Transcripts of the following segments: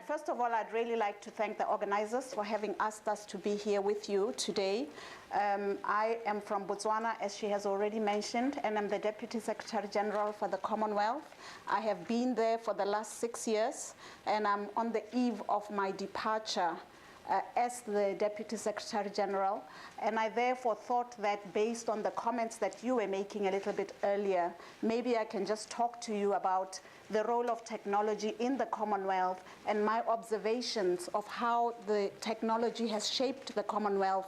first of all, I'd really like to thank the organizers for having asked us to be here with you today. I am from Botswana, as she has already mentioned, and I'm the Deputy Secretary-General for the Commonwealth. I have been there for the last 6 years, and I'm on the eve of my departure as the Deputy Secretary-General, and I therefore thought that based on the comments that you were making a little bit earlier, maybe I can just talk to you about the role of technology in the Commonwealth and my observations of how the technology has shaped the Commonwealth,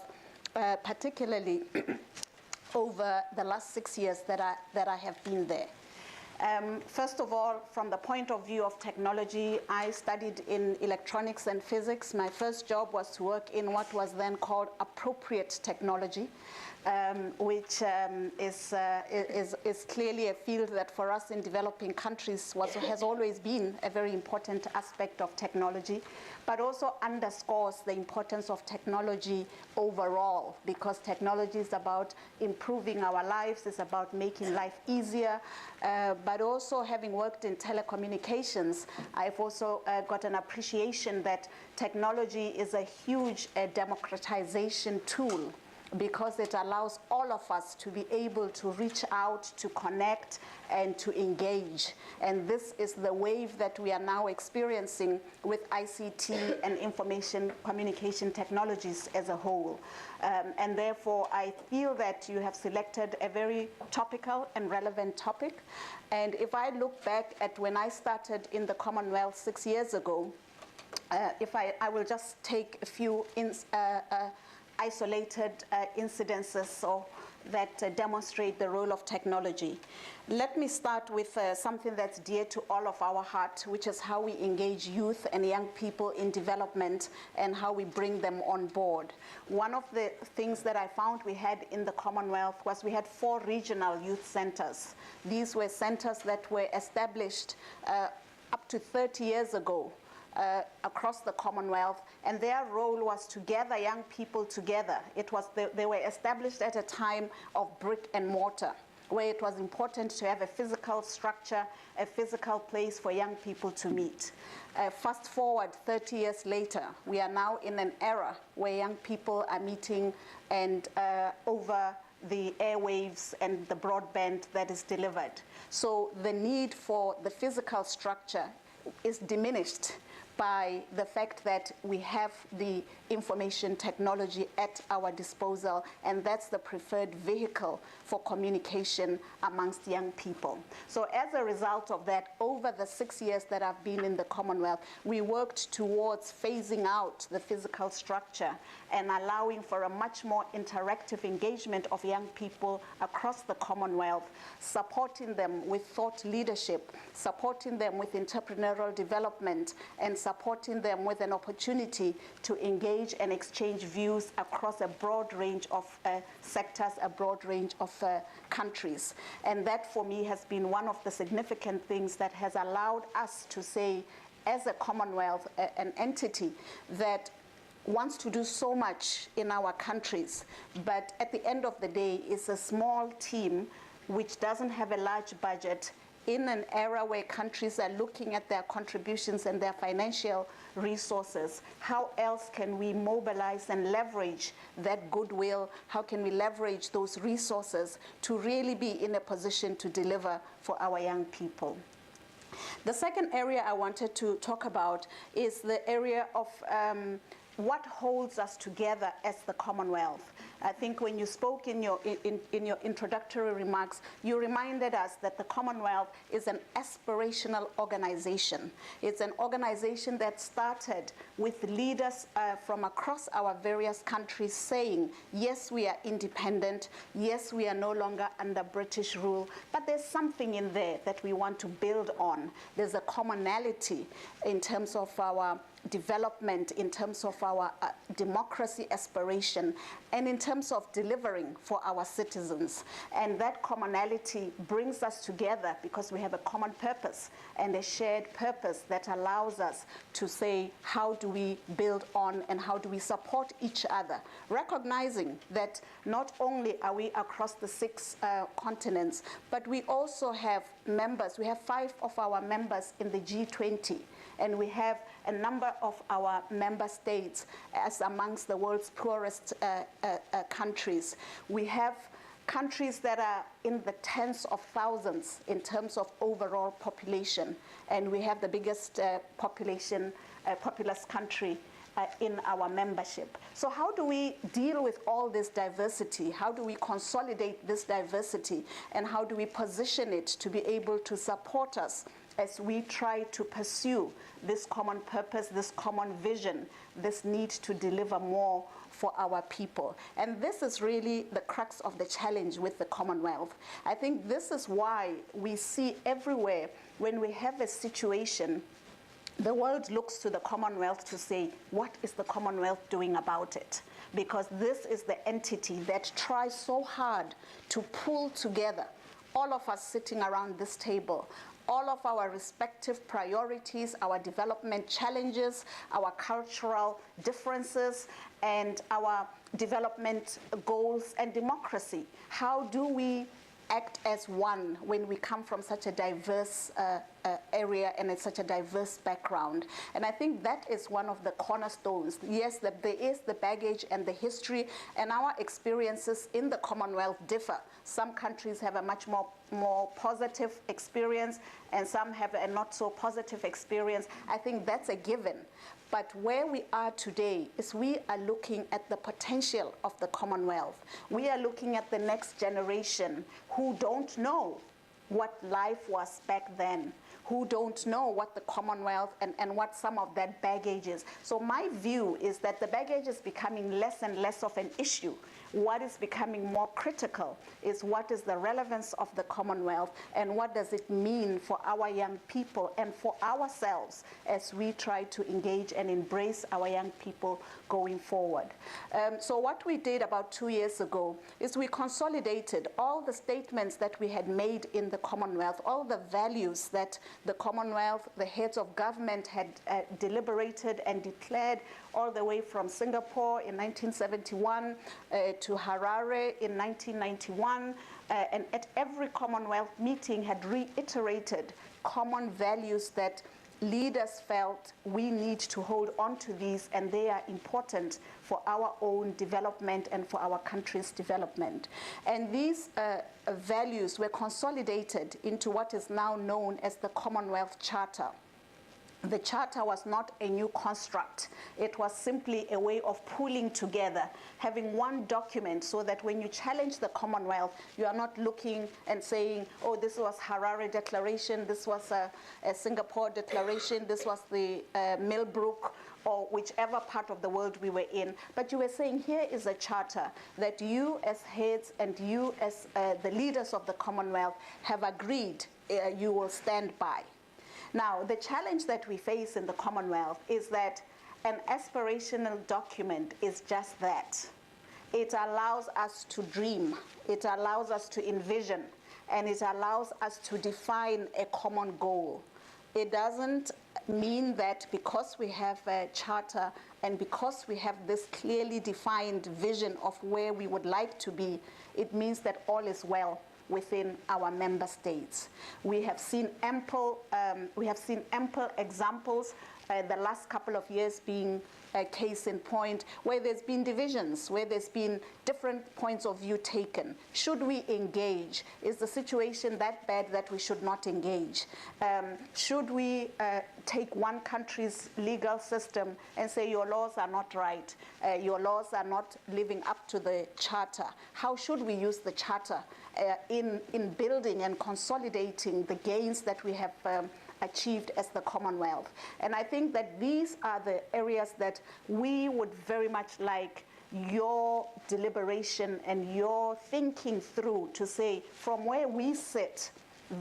particularly over the last 6 years that I have been there. First of all, from the point of view of technology, I studied in electronics and physics. My first job was to work in what was then called appropriate technology, which is clearly a field that for us in developing countries has always been a very important aspect of technology, but also underscores the importance of technology overall, because technology is about improving our lives, it's about making life easier, but also having worked in telecommunications, I've also got an appreciation that technology is a huge democratization tool, because it allows all of us to be able to reach out, to connect, and to engage. And this is the wave that we are now experiencing with ICT and information communication technologies as a whole. And therefore, I feel that you have selected a very topical and relevant topic. And if I look back at when I started in the Commonwealth 6 years ago, I will just take a few isolated incidences that demonstrate the role of technology. Let me start with something that's dear to all of our heart, which is how we engage youth and young people in development and how we bring them on board. One of the things that I found we had in the Commonwealth was we had 4 regional youth centers. These were centers that were established up to 30 years ago. Across the Commonwealth, and their role was to gather young people together. They were established at a time of brick and mortar, where it was important to have a physical structure, a physical place for young people to meet. Fast forward 30 years later, we are now in an era where young people are meeting and over the airwaves and the broadband that is delivered. So the need for the physical structure is diminished by the fact that we have the information technology at our disposal, and that's the preferred vehicle for communication amongst young people. So as a result of that, over the 6 years that I've been in the Commonwealth, we worked towards phasing out the physical structure and allowing for a much more interactive engagement of young people across the Commonwealth, supporting them with thought leadership, supporting them with entrepreneurial development, and supporting them with an opportunity to engage and exchange views across a broad range of sectors, a broad range of countries. And that for me has been one of the significant things that has allowed us to say, as a Commonwealth, an entity that wants to do so much in our countries, but at the end of the day is a small team which doesn't have a large budget, in an era where countries are looking at their contributions and their financial resources. How else can we mobilize and leverage that goodwill? How can we leverage those resources to really be in a position to deliver for our young people? The second area I wanted to talk about is the area of what holds us together as the Commonwealth. I think when you spoke in your introductory remarks, you reminded us that the Commonwealth is an aspirational organization. It's an organization that started with leaders from across our various countries saying, yes, we are independent, yes, we are no longer under British rule, but there's something in there that we want to build on. There's a commonality in terms of our development, in terms of our democracy aspiration, and in terms of delivering for our citizens. And that commonality brings us together because we have a common purpose and a shared purpose that allows us to say, how do we build on and how do we support each other, recognizing that not only are we across the 6 continents, but we also have members, we have 5 of our members in the G20, and we have a number of our member states as amongst the world's poorest countries. We have countries that are in the tens of thousands in terms of overall population, and we have the biggest populous country in our membership. So how do we deal with all this diversity? How do we consolidate this diversity? And how do we position it to be able to support us as we try to pursue this common purpose, this common vision, this need to deliver more for our people? And this is really the crux of the challenge with the Commonwealth. I think this is why we see everywhere when we have a situation, the world looks to the Commonwealth to say, what is the Commonwealth doing about it? Because this is the entity that tries so hard to pull together all of us sitting around this table, all of our respective priorities, our development challenges, our cultural differences, and our development goals and democracy. How do we act as one when we come from such a diverse area and in such a diverse background? And I think that is one of the cornerstones. Yes, that there is the baggage and the history, and our experiences in the Commonwealth differ. Some countries have a much more positive experience, and some have a not so positive experience. I think that's a given. But where we are today is we are looking at the potential of the Commonwealth. We are looking at the next generation who don't know what life was back then, who don't know what the Commonwealth and what some of that baggage is. So my view is that the baggage is becoming less and less of an issue. What is becoming more critical is what is the relevance of the Commonwealth and what does it mean for our young people and for ourselves as we try to engage and embrace our young people going forward. So what we did about 2 years ago is we consolidated all the statements that we had made in the Commonwealth, all the values that the Commonwealth, the heads of government had deliberated and declared all the way from Singapore in 1971 to Harare in 1991, and at every Commonwealth meeting had reiterated common values that leaders felt we need to hold on to these, and they are important for our own development and for our country's development. And these values were consolidated into what is now known as the Commonwealth Charter. The Charter was not a new construct. It was simply a way of pulling together, having one document so that when you challenge the Commonwealth, you are not looking and saying, oh, this was Harare Declaration, this was a Singapore Declaration, this was the Millbrook, or whichever part of the world we were in. But you were saying, here is a charter that you as heads and you as the leaders of the Commonwealth have agreed you will stand by. Now, the challenge that we face in the Commonwealth is that an aspirational document is just that. It allows us to dream, it allows us to envision, and it allows us to define a common goal. It doesn't mean that because we have a charter and because we have this clearly defined vision of where we would like to be, it means that all is well within our member states. We have seen ample examples, the last couple of years being a case in point, where there's been divisions, where there's been different points of view taken. Should we engage? Is the situation that bad that we should not engage? Should we take one country's legal system and say your laws are not right, your laws are not living up to the charter? How should we use the charter in building and consolidating the gains that we have achieved as the Commonwealth? And I think that these are the areas that we would very much like your deliberation and your thinking through to say, from where we sit,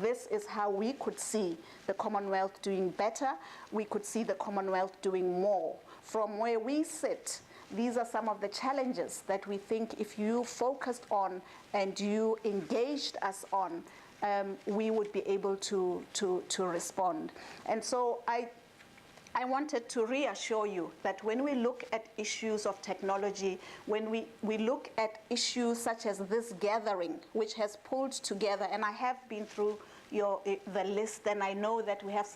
this is how we could see the Commonwealth doing better. We could see the Commonwealth doing more. From where we sit, these are some of the challenges that we think if you focused on and you engaged us on, we would be able to respond. And so I wanted to reassure you that when we look at issues of technology, when we look at issues such as this gathering, which has pulled together, and I have been through the list, and I know that we have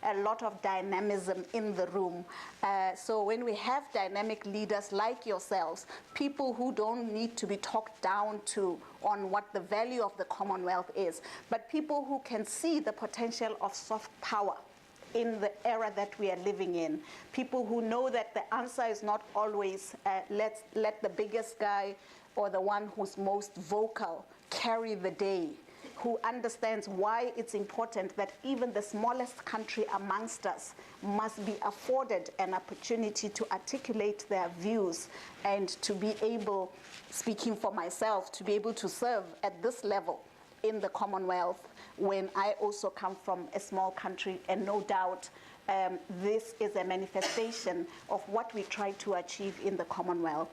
a lot of dynamism in the room. So when we have dynamic leaders like yourselves, people who don't need to be talked down to on what the value of the Commonwealth is, but people who can see the potential of soft power in the era that we are living in. People who know that the answer is not always let the biggest guy or the one who's most vocal carry the day, who understands why it's important that even the smallest country amongst us must be afforded an opportunity to articulate their views and to be able, speaking for myself, to be able to serve at this level in the Commonwealth when I also come from a small country, and no doubt this is a manifestation of what we try to achieve in the Commonwealth.